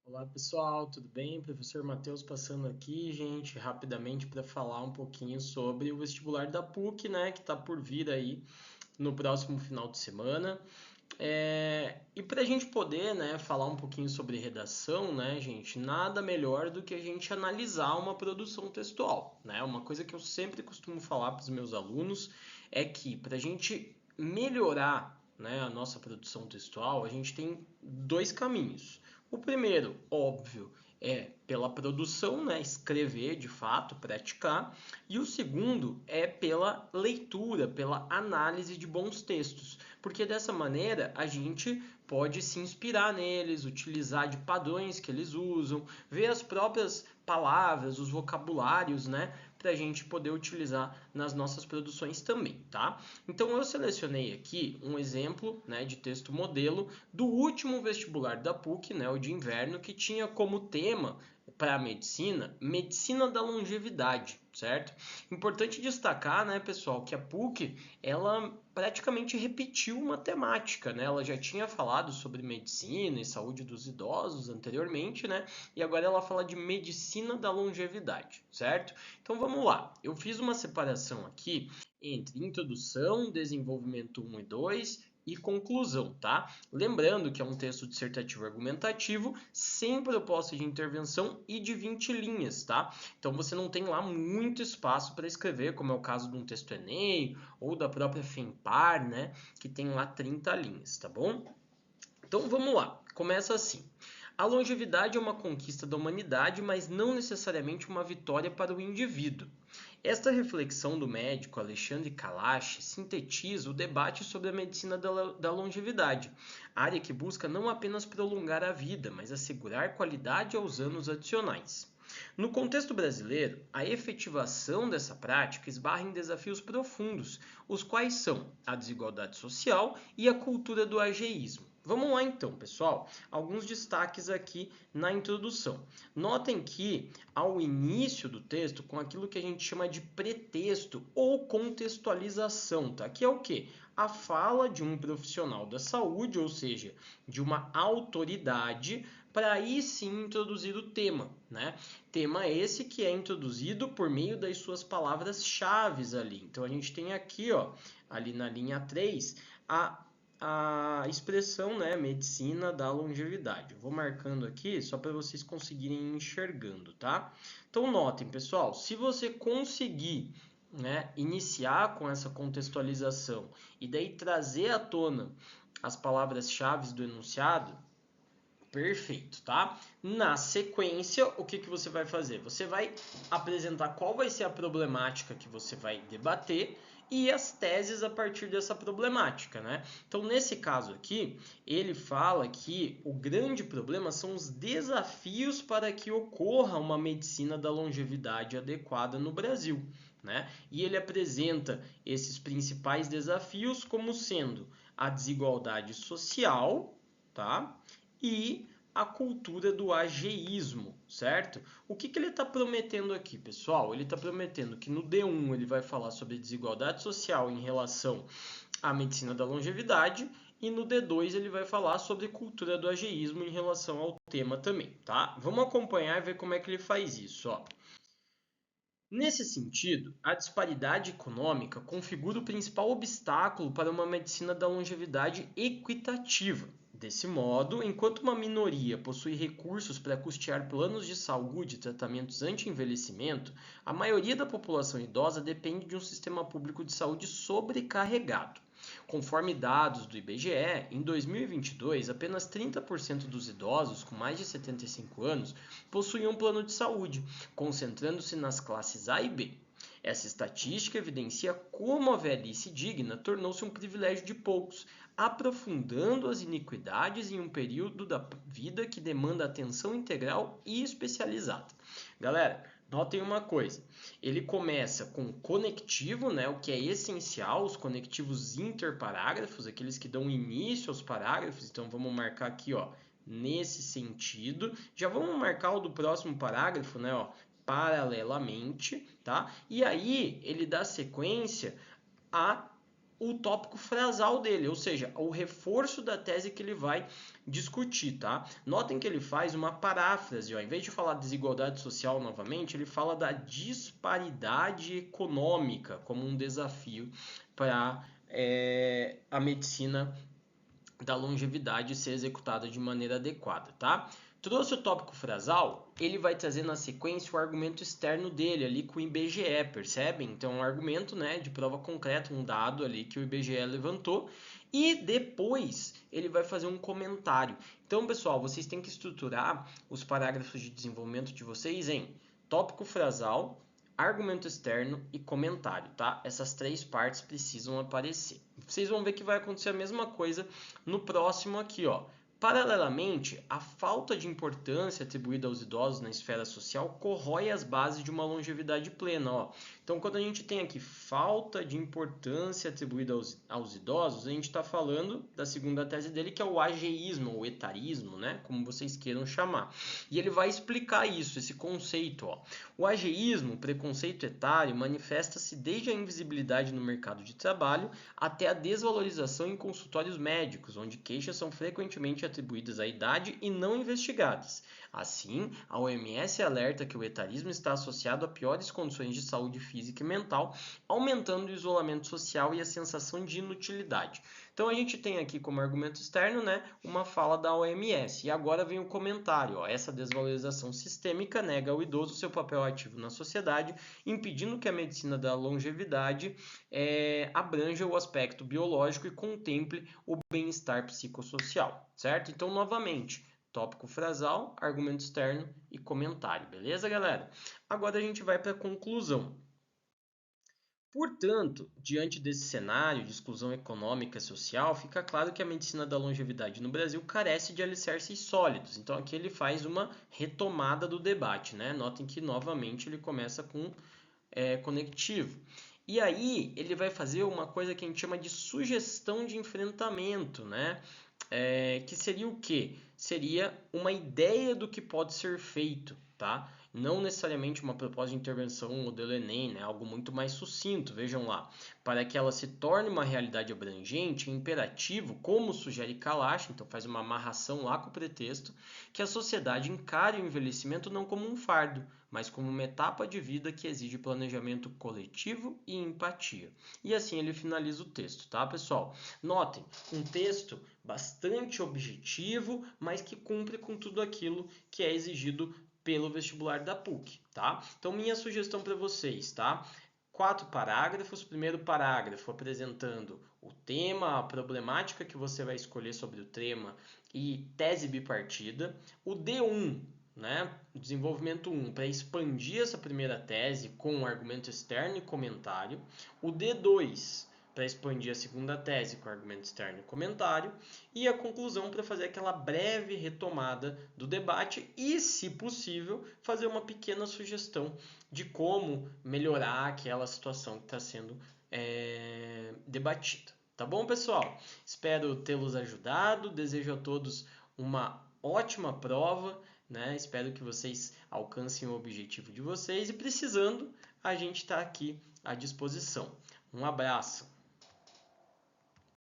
Olá pessoal, tudo bem? Professor Matheus passando aqui, gente, rapidamente para falar um pouquinho sobre o vestibular da PUC, né, que está por vir aí no próximo final de semana. E para a gente poder, né, falar um pouquinho sobre redação, né, gente, nada melhor do que a gente analisar uma produção textual, né? Uma coisa que eu sempre costumo falar para os meus alunos é que para a gente melhorar, né, a nossa produção textual, a gente tem dois caminhos. O primeiro, óbvio, é pela produção, né, escrever de fato, praticar, e o segundo é pela leitura, pela análise de bons textos, porque dessa maneira a gente pode se inspirar neles, utilizar de padrões que eles usam, ver as próprias palavras, os vocabulários, né, para a gente poder utilizar nas nossas produções também, tá? Então eu selecionei aqui um exemplo, né, de texto modelo do último vestibular da PUC, né, o de inverno, que tinha como tema para a medicina, medicina da longevidade, certo? Importante destacar, né, pessoal, que a PUC, ela praticamente repetiu uma temática, né? Ela já tinha falado sobre medicina e saúde dos idosos anteriormente, né? E agora ela fala de medicina da longevidade, certo? Então vamos lá. Eu fiz uma separação aqui entre introdução, desenvolvimento 1 e 2 e conclusão, tá? Lembrando que é um texto dissertativo argumentativo, sem proposta de intervenção e de 20 linhas, tá? Então você não tem lá muito espaço para escrever, como é o caso de um texto Enem ou da própria FEMPAR, né? Que tem lá 30 linhas, tá bom? Então vamos lá, começa assim. A longevidade é uma conquista da humanidade, mas não necessariamente uma vitória para o indivíduo. Esta reflexão do médico Alexandre Kalash sintetiza o debate sobre a medicina da longevidade, área que busca não apenas prolongar a vida, mas assegurar qualidade aos anos adicionais. No contexto brasileiro, a efetivação dessa prática esbarra em desafios profundos, os quais são a desigualdade social e a cultura do ageísmo. Vamos lá então, pessoal. Alguns destaques aqui na introdução. Notem que ao início do texto, com aquilo que a gente chama de pretexto ou contextualização, tá? Que é o quê? A fala de um profissional da saúde, ou seja, de uma autoridade, para aí sim introduzir o tema, né? Tema esse que é introduzido por meio das suas palavras-chave ali. Então a gente tem aqui, ó, ali na linha 3, a expressão, né, medicina da longevidade. Eu vou marcando aqui só para vocês conseguirem ir enxergando, tá? Então notem, pessoal, se você conseguir, né, iniciar com essa contextualização e daí trazer à tona as palavras-chave do enunciado, perfeito, tá? Na sequência, o que você vai fazer? Você vai apresentar qual vai ser a problemática que você vai debater e as teses a partir dessa problemática, né? Então, nesse caso aqui, ele fala que o grande problema são os desafios para que ocorra uma medicina da longevidade adequada no Brasil, né? E ele apresenta esses principais desafios como sendo a desigualdade social, tá? E a cultura do ageísmo, certo? O que ele está prometendo aqui, pessoal? Ele está prometendo que no D1 ele vai falar sobre desigualdade social em relação à medicina da longevidade e no D2 ele vai falar sobre cultura do ageísmo em relação ao tema também, tá? Vamos acompanhar e ver como é que ele faz isso, ó. Nesse sentido, a disparidade econômica configura o principal obstáculo para uma medicina da longevidade equitativa. Desse modo, enquanto uma minoria possui recursos para custear planos de saúde e tratamentos anti-envelhecimento, a maioria da população idosa depende de um sistema público de saúde sobrecarregado. Conforme dados do IBGE, em 2022, apenas 30% dos idosos com mais de 75 anos possuíam um plano de saúde, concentrando-se nas classes A e B. Essa estatística evidencia como a velhice digna tornou-se um privilégio de poucos, aprofundando as iniquidades em um período da vida que demanda atenção integral e especializada. Galera, notem uma coisa, ele começa com conectivo, né, o que é essencial, os conectivos interparágrafos, aqueles que dão início aos parágrafos, então vamos marcar aqui, ó, nesse sentido. Já vamos marcar o do próximo parágrafo, né, ó, paralelamente, tá? E aí ele dá sequência a o tópico frasal dele, ou seja, o reforço da tese que ele vai discutir, tá? Notem que ele faz uma paráfrase, ó. Em vez de falar desigualdade social novamente, ele fala da disparidade econômica como um desafio para a medicina da longevidade ser executada de maneira adequada, tá? Trouxe o tópico frasal, ele vai trazer na sequência o argumento externo dele ali com o IBGE, percebem? Então, um argumento, né, de prova concreta, um dado ali que o IBGE levantou, e depois ele vai fazer um comentário. Então, pessoal, vocês têm que estruturar os parágrafos de desenvolvimento de vocês em tópico frasal, argumento externo e comentário, tá? Essas três partes precisam aparecer. Vocês vão ver que vai acontecer a mesma coisa no próximo aqui, ó. Paralelamente, a falta de importância atribuída aos idosos na esfera social corrói as bases de uma longevidade plena, ó. Então, quando a gente tem aqui falta de importância atribuída aos idosos, a gente está falando da segunda tese dele, que é o ageísmo, ou etarismo, né? Como vocês queiram chamar. E ele vai explicar isso, esse conceito, ó. O ageísmo, preconceito etário, manifesta-se desde a invisibilidade no mercado de trabalho até a desvalorização em consultórios médicos, onde queixas são frequentemente atribuídas à idade e não investigadas. Assim, a OMS alerta que o etarismo está associado a piores condições de saúde física e mental, aumentando o isolamento social e a sensação de inutilidade. Então a gente tem aqui como argumento externo, né, uma fala da OMS. E agora vem o comentário, ó, essa desvalorização sistêmica nega ao idoso seu papel ativo na sociedade, impedindo que a medicina da longevidade abranja o aspecto biológico e contemple o bem-estar psicossocial, certo? Então, novamente, tópico frasal, argumento externo e comentário, beleza, galera? Agora a gente vai para a conclusão. Portanto, diante desse cenário de exclusão econômica e social, fica claro que a medicina da longevidade no Brasil carece de alicerces sólidos. Então, aqui ele faz uma retomada do debate, né? Notem que, novamente, ele começa com conectivo. E aí, ele vai fazer uma coisa que a gente chama de sugestão de enfrentamento, né? Que seria o quê? Seria uma ideia do que pode ser feito, tá? Não necessariamente uma proposta de intervenção, um modelo Enem, né? Algo muito mais sucinto, vejam lá. Para que ela se torne uma realidade abrangente, é imperativo, como sugere Kalash, então faz uma amarração lá com o pretexto, que a sociedade encare o envelhecimento não como um fardo, mas como uma etapa de vida que exige planejamento coletivo e empatia. E assim ele finaliza o texto, tá, pessoal? Notem, um texto bastante objetivo, mas que cumpre com tudo aquilo que é exigido pelo vestibular da PUC, tá? Então, minha sugestão para vocês, tá? 4 parágrafos. Primeiro parágrafo apresentando o tema, a problemática que você vai escolher sobre o tema e tese bipartida. O D1, né? Desenvolvimento 1, para expandir essa primeira tese com um argumento externo e comentário. O D2, para expandir a segunda tese com argumento externo e comentário, e a conclusão para fazer aquela breve retomada do debate e, se possível, fazer uma pequena sugestão de como melhorar aquela situação que está sendo debatida. Tá bom, pessoal? Espero tê-los ajudado, desejo a todos uma ótima prova, né? Espero que vocês alcancem o objetivo de vocês e, precisando, a gente está aqui à disposição. Um abraço!